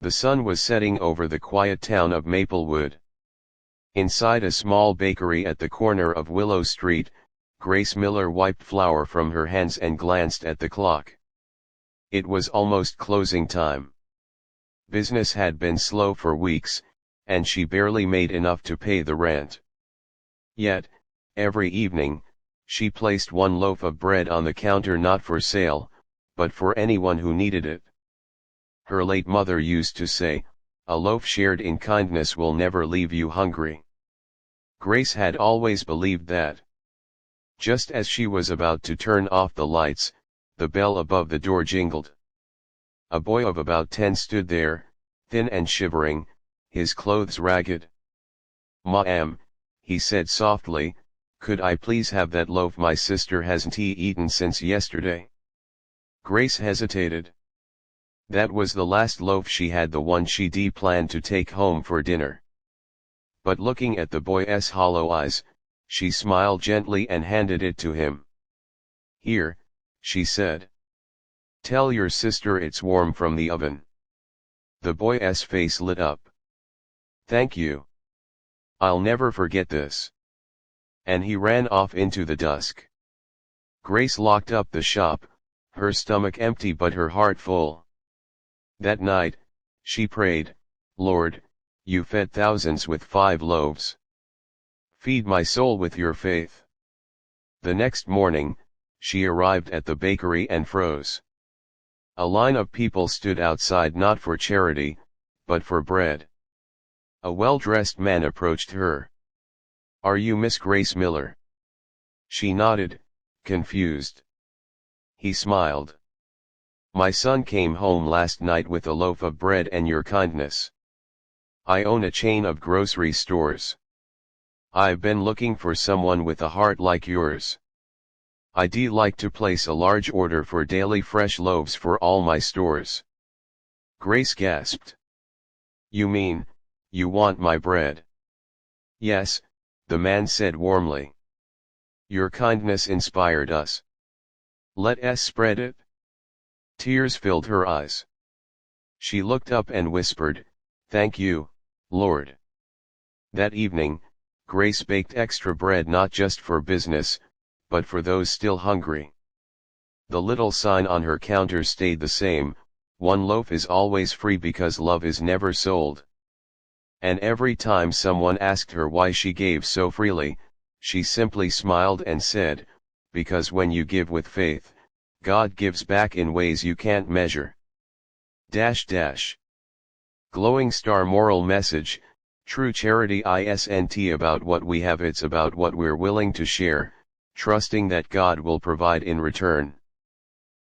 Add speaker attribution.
Speaker 1: The sun was setting over the quiet town of Maplewood. Inside a small bakery at the corner of Willow Street, Grace Miller wiped flour from her hands and glanced at the clock. It was almost closing time. Business had been slow for weeks, and she barely made enough to pay the rent. Yet, every evening, she placed one loaf of bread on the counter, not for sale, but for anyone who needed it. Her late mother used to say, "A loaf shared in kindness will never leave you hungry." Grace had always believed that. Just as she was about to turn off the lights, the bell above the door jingled. A boy of about 10 stood there, thin and shivering, his clothes ragged. "Ma'am," he said softly, "could I please have that loaf? My sister hasn't eaten since yesterday." Grace hesitated. That was the last loaf she had, the one she'd planned to take home for dinner. But looking at the boy's hollow eyes, she smiled gently and handed it to him. "Here," she said. "Tell your sister it's warm from the oven." The boy's face lit up. "Thank you. I'll never forget this." And he ran off into the dusk. Grace locked up the shop, her stomach empty but her heart full. That night, she prayed, "Lord, you fed thousands with 5 loaves. Feed my soul with your faith." The next morning, she arrived at the bakery and froze. A line of people stood outside, not for charity, but for bread. A well-dressed man approached her. "Are you Miss Grace Miller?" She nodded, confused. He smiled. "My son came home last night with a loaf of bread and your kindness. I own a chain of grocery stores. I've been looking for someone with a heart like yours. I'd like to place a large order for daily fresh loaves for all my stores." Grace gasped. "You mean, you want my bread?" "Yes," the man said warmly. "Your kindness inspired us. Let us spread it." Tears filled her eyes. She looked up and whispered, "Thank you, Lord." That evening, Grace baked extra bread, not just for business, but for those still hungry. The little sign on her counter stayed the same: "One loaf is always free because love is never sold." And every time someone asked her why she gave so freely, she simply smiled and said, "Because when you give with faith, God gives back in ways you can't measure." Glowing star moral message: true charity isn't about what we have, it's about what we're willing to share, trusting that God will provide in return.